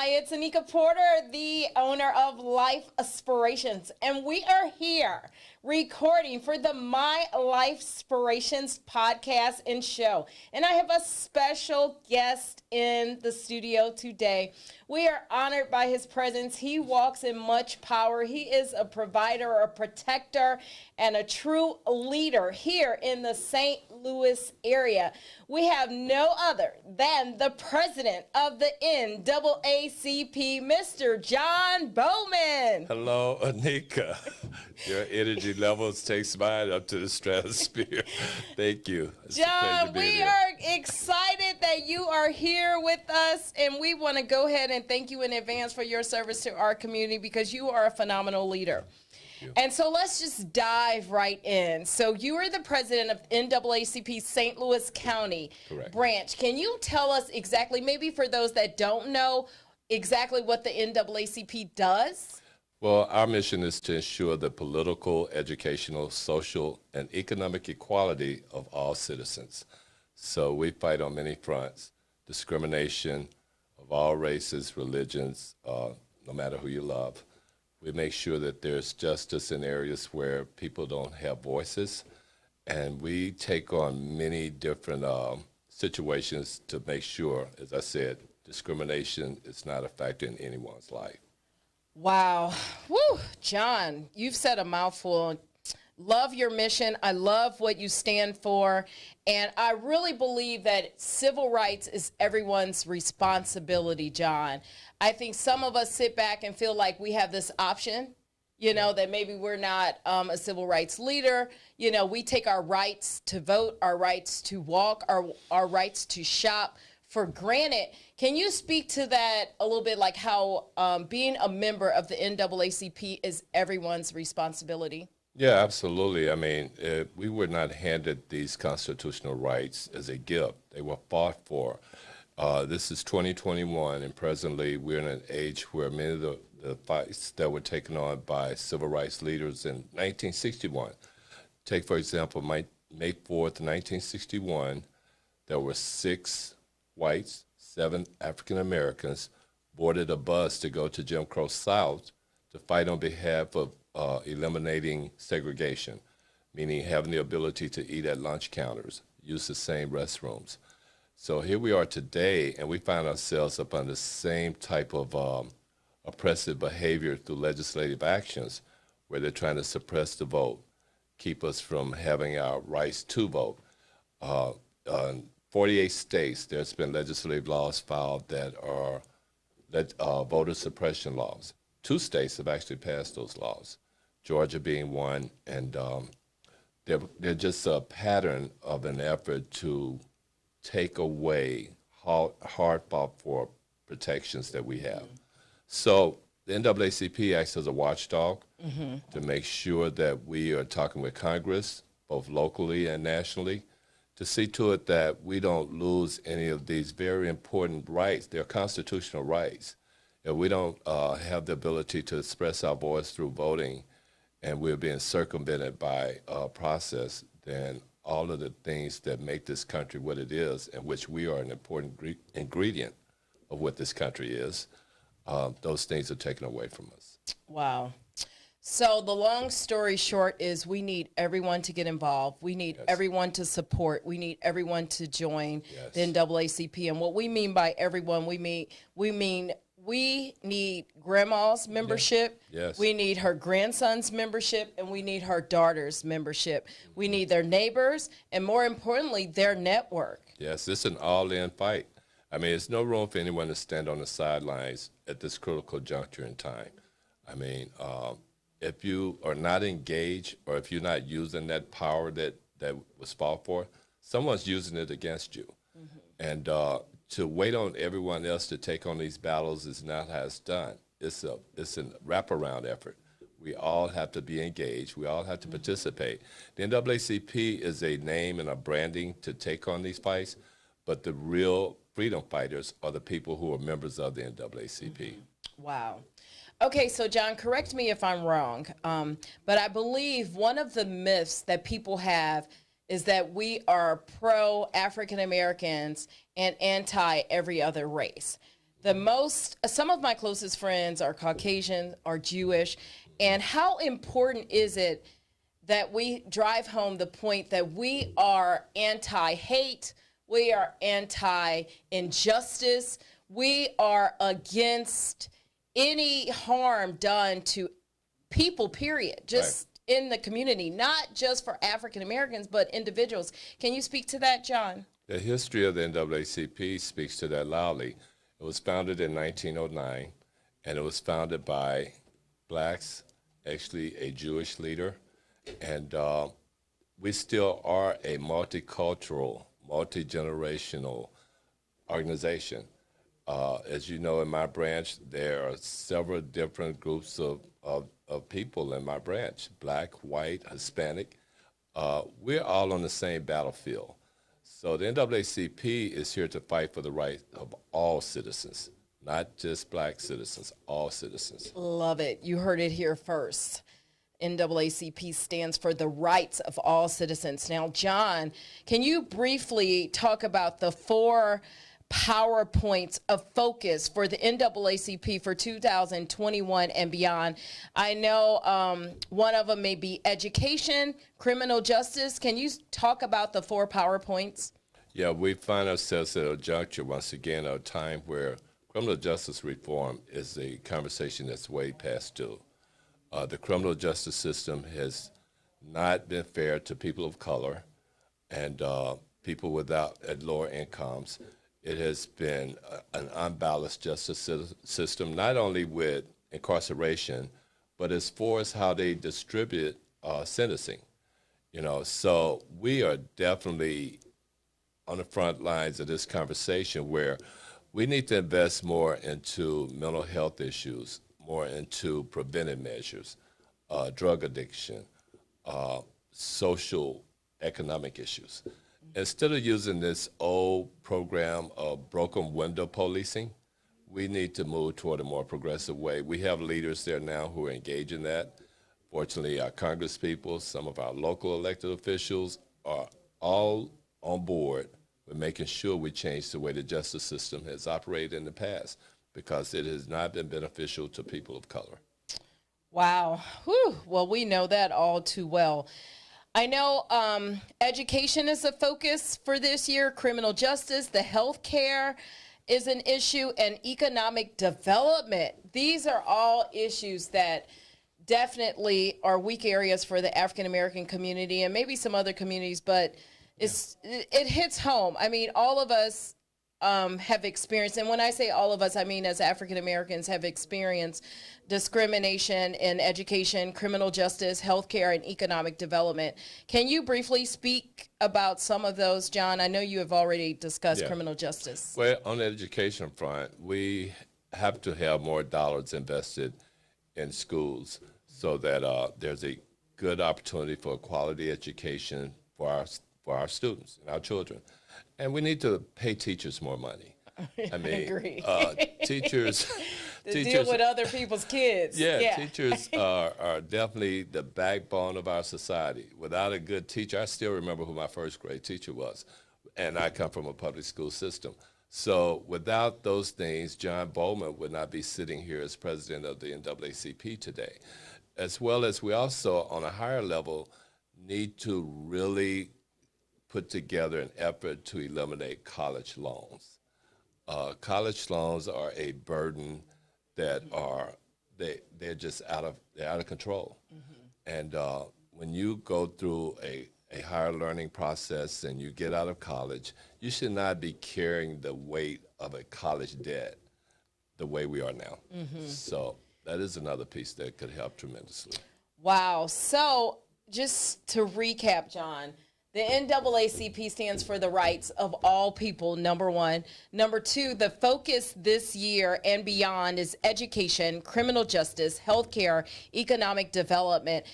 Hi, it's Anika Porter, the owner of Lifespirations, and we are here recording for the MyLifespirations podcast and show. And I have a special guest in the studio today. We are honored by his presence. He walks in much power. He is a provider, a protector, and a true leader here in the St. Louis area. We have no other than the president of the NAACP, Mr. John Bowman. Hello, Anika. Your energy levels takes mine up to the stratosphere. Thank you. It's John, we are excited that you are here with us, and we want to go ahead and thank you in advance for your service to our community because you are a phenomenal leader. And so let's just dive right in. So you are the president of NAACP St. Louis County branch. Can you tell us exactly, maybe for those that don't know, exactly what the NAACP does? Well, our mission is to ensure the political, educational, social, and economic equality of all citizens. So we fight on many fronts: discrimination of all races, religions, no matter who you love. We make sure that there's justice in areas where people don't have voices, and we take on many different situations to make sure, as I said, discrimination is not a factor in anyone's life. Wow. Woo. John, you've said a mouthful. Love your mission. I love what you stand for. And I really believe that civil rights is everyone's responsibility, John. I think some of us sit back and feel like we have this option, that maybe we're not a civil rights leader. We take our rights to vote, our rights to walk, our rights to shop for granted. Can you speak to that a little bit, like how being a member of the NAACP is everyone's responsibility? Yeah, absolutely. I mean, we were not handed these constitutional rights as a gift. They were fought for. This is 2021, and presently we're in an age where many of the fights that were taken on by civil rights leaders in 1961. Take, for example, May 4th, 1961, there were 6 whites, 7 African Americans boarded a bus to go to Jim Crow South to fight on behalf of eliminating segregation, meaning having the ability to eat at lunch counters, use the same restrooms. So here we are today, and we find ourselves up under the same type of oppressive behavior through legislative actions where they're trying to suppress the vote, keep us from having our rights to vote. In 48 states, there's been legislative laws filed that are voter suppression laws. 2 states have actually passed those laws, Georgia being one, and they're just a pattern of an effort to take away hard fought for protections that we have. So the NAACP acts as a watchdog to make sure that we are talking with Congress, both locally and nationally, to see to it that we don't lose any of these very important rights. They're constitutional rights. If we don't have the ability to express our voice through voting, and we're being circumvented by a process, then all of the things that make this country what it is, and which we are an important ingredient of what this country is, those things are taken away from us. Wow. So the long story short is we need everyone to get involved. We need everyone to support. We need everyone to join the NAACP. And what we mean by everyone, we mean we need grandma's membership. We need her grandson's membership, and we need her daughter's membership. We need their neighbors, and more importantly, their network. Yes, it's an all-in fight. I mean, there's no room for anyone to stand on the sidelines at this critical juncture in time. I mean, if you are not engaged, or if you're not using that power that was fought for, someone's using it against you. And to wait on everyone else to take on these battles is not how it's done. It's a wraparound effort. We all have to be engaged. We all have to participate. The NAACP is a name and a branding to take on these fights, but the real freedom fighters are the people who are members of the NAACP. Wow. Okay, so John, correct me if I'm wrong, but I believe one of the myths that people have is that we are pro-African Americans and anti every other race. Some of my closest friends are Caucasian, are Jewish, and how important is it that we drive home the point that we are anti-hate, we are anti-injustice, we are against any harm done to people, period, just in the community, not just for African Americans, but individuals. Can you speak to that, John? The history of the NAACP speaks to that loudly. It was founded in 1909, and it was founded by blacks, actually a Jewish leader, and we still are a multicultural, multi-generational organization. As you know, in my branch, there are several different groups of people in my branch, black, white, Hispanic. We're all on the same battlefield. So the NAACP is here to fight for the rights of all citizens, not just black citizens, all citizens. Love it. You heard it here first. NAACP stands for the rights of all citizens. Now, John, can you briefly talk about the 4 PowerPoints of focus for the NAACP for 2021 and beyond? I know one of them may be education, criminal justice. Can you talk about the 4 PowerPoints? Yeah, we find ourselves at a juncture, once again, a time where criminal justice reform is a conversation that's way past due. The criminal justice system has not been fair to people of color and people at lower incomes. It has been an unbalanced justice system, not only with incarceration, but as far as how they distribute sentencing. So we are definitely on the front lines of this conversation where we need to invest more into mental health issues, more into preventive measures, drug addiction, social, economic issues. Instead of using this old program of broken window policing, we need to move toward a more progressive way. We have leaders there now who are engaged in that. Fortunately, our congresspeople, some of our local elected officials are all on board with making sure we change the way the justice system has operated in the past, because it has not been beneficial to people of color. Wow. Whew. Well, we know that all too well. I know education is a focus for this year, criminal justice, the health care is an issue, and economic development. These are all issues that definitely are weak areas for the African American community and maybe some other communities, but it hits home. I mean, all of us have experienced, and when I say all of us, I mean as African Americans have experienced discrimination in education, criminal justice, healthcare, and economic development. Can you briefly speak about some of those, John? I know you have already discussed criminal justice. Well, on the education front, we have to have more dollars invested in schools so that there's a good opportunity for quality education for our students and our children. And we need to pay teachers more money. I mean, agree. Teachers deal with other people's kids. Yeah, teachers are definitely the backbone of our society. Without a good teacher, I still remember who my first grade teacher was, and I come from a public school system. So without those things, John Bowman would not be sitting here as president of the NAACP today. As well as we also, on a higher level, need to really put together an effort to eliminate college loans. College loans are a burden that they're just out of control. Mm-hmm. And when you go through a higher learning process and you get out of college, you should not be carrying the weight of a college debt the way we are now. Mm-hmm. So that is another piece that could help tremendously. Wow. So just to recap, John, the NAACP stands for the rights of all people, number one. Number two, the focus this year and beyond is education, criminal justice, healthcare, economic development.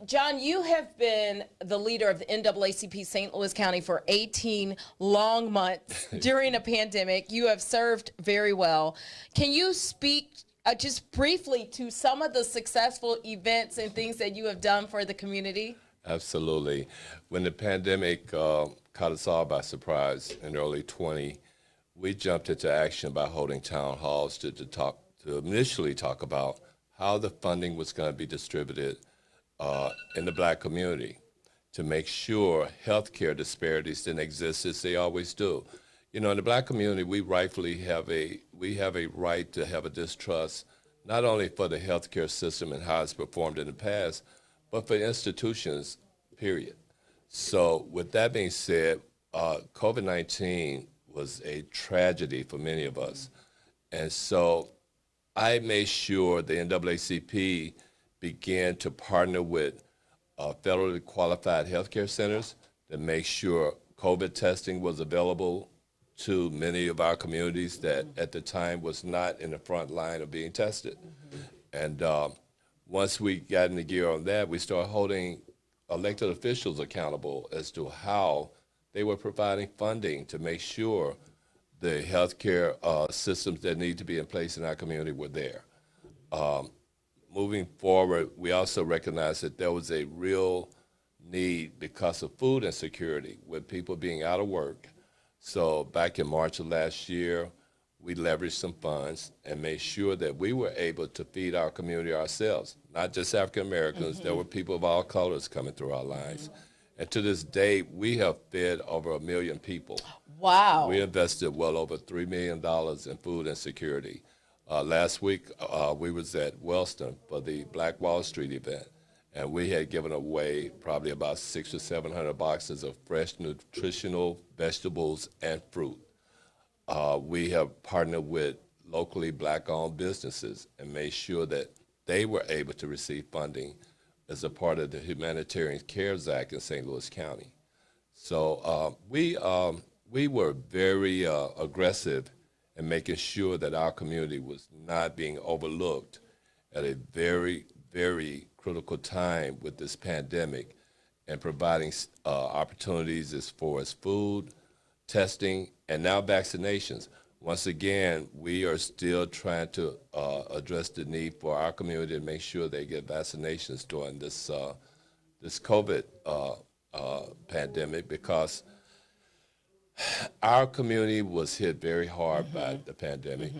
John, you have been the leader of the NAACP St. Louis County for 18 long months during a pandemic. You have served very well. Can you speak just briefly to some of the successful events and things that you have done for the community? Absolutely. When the pandemic caught us all by surprise in early 20, we jumped into action by holding town halls to initially talk about how the funding was going to be distributed in the Black community, to make sure healthcare disparities didn't exist as they always do. You know, in the Black community, we rightfully have a right to have a distrust, not only for the healthcare system and how it's performed in the past, but for institutions, period. So with that being said, COVID-19 was a tragedy for many of us. And so I made sure the NAACP began to partner with federally qualified healthcare centers to make sure COVID testing was available to many of our communities that at the time was not in the front line of being tested. And once we got into gear on that, we started holding elected officials accountable as to how they were providing funding to make sure the healthcare systems that need to be in place in our community were there. Moving forward, we also recognized that there was a real need because of food insecurity with people being out of work. So back in March of last year, we leveraged some funds and made sure that we were able to feed our community ourselves, not just African Americans. There were people of all colors coming through our lines. And to this day, we have fed over 1 million people. Wow. We invested well over $3 million in food insecurity. Last week, we was at Wellston for the Black Wall Street event, and we had given away probably about 600 or 700 boxes of fresh, nutritional vegetables and fruit. We have partnered with locally Black-owned businesses and made sure that they were able to receive funding as a part of the Humanitarian Cares Act in St. Louis County. So we were very aggressive in making sure that our community was not being overlooked at a very, very critical time with this pandemic, and providing opportunities as far as food, testing, and now vaccinations. Once again, we are still trying to address the need for our community to make sure they get vaccinations during this COVID pandemic, because our community was hit very hard by the pandemic.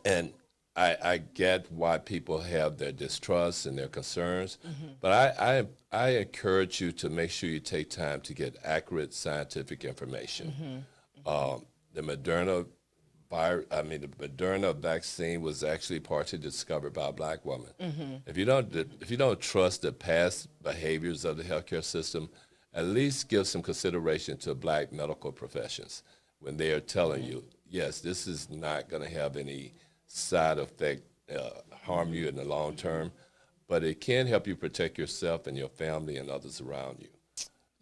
And I get why people have their distrust and their concerns, but I encourage you to make sure you take time to get accurate scientific information. The Moderna vaccine was actually partially discovered by a Black woman. If you don't trust the past behaviors of the healthcare system, at least give some consideration to Black medical professions when they are telling you, yes, this is not going to have any side effect, harm you in the long term, but it can help you protect yourself and your family and others around you.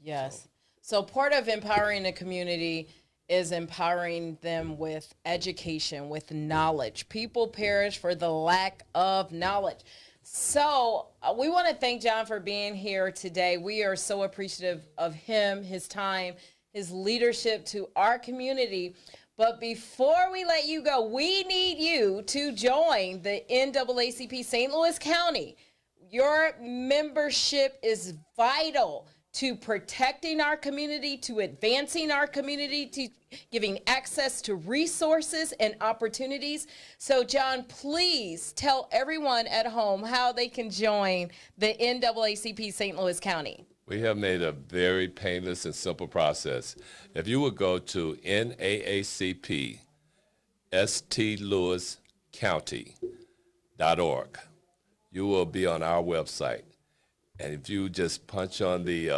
Yes. So part of empowering the community is empowering them with education, with knowledge. People perish for the lack of knowledge. So we want to thank John for being here today. We are so appreciative of him, his time, his leadership to our community. But before we let you go, we need you to join the NAACP St. Louis County. Your membership is vital to protecting our community, to advancing our community, to giving access to resources and opportunities. So, John, please tell everyone at home how they can join the NAACP St. Louis County. We have made a very painless and simple process. If you would go to NAACP-STLouisCounty.org, you will be on our website. And if you just punch on the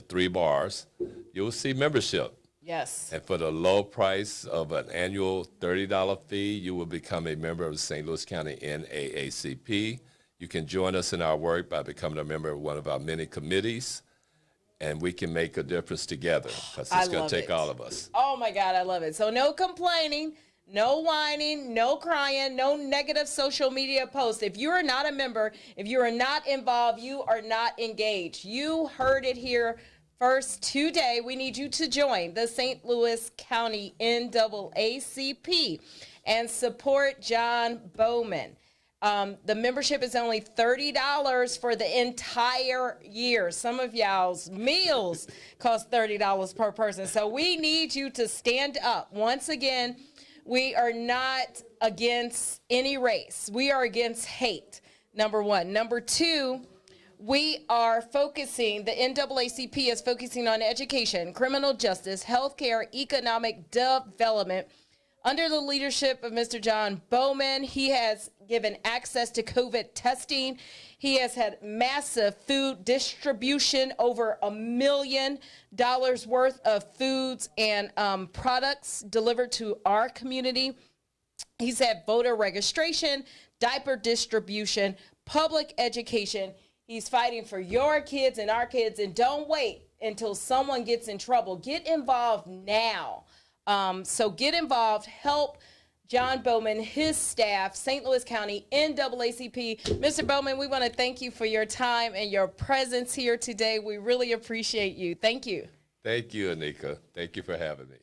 3 bars, you'll see membership. Yes. And for the low price of an annual $30 fee, you will become a member of the St. Louis County NAACP. You can join us in our work by becoming a member of one of our many committees, and we can make a difference together, because it's going to take all of us. Oh, my God, I love it. So no complaining, no whining, no crying, no negative social media posts. If you are not a member, if you are not involved, you are not engaged. You heard it here first today. We need you to join the St. Louis County NAACP and support John Bowman. The membership is only $30 for the entire year. Some of y'all's meals cost $30 per person. So we need you to stand up. Once again, we are not against any race. We are against hate, number one. Number two, we are focusing, the NAACP is focusing on education, criminal justice, healthcare, economic development. Under the leadership of Mr. John Bowman, he has given access to COVID testing. He has had massive food distribution, over $1 million worth of foods and products delivered to our community. He's had voter registration, diaper distribution, public education. He's fighting for your kids and our kids. And don't wait until someone gets in trouble. Get involved now. So get involved, help John Bowman, his staff, St. Louis County, NAACP. Mr. Bowman, we want to thank you for your time and your presence here today. We really appreciate you. Thank you. Thank you, Anika. Thank you for having me.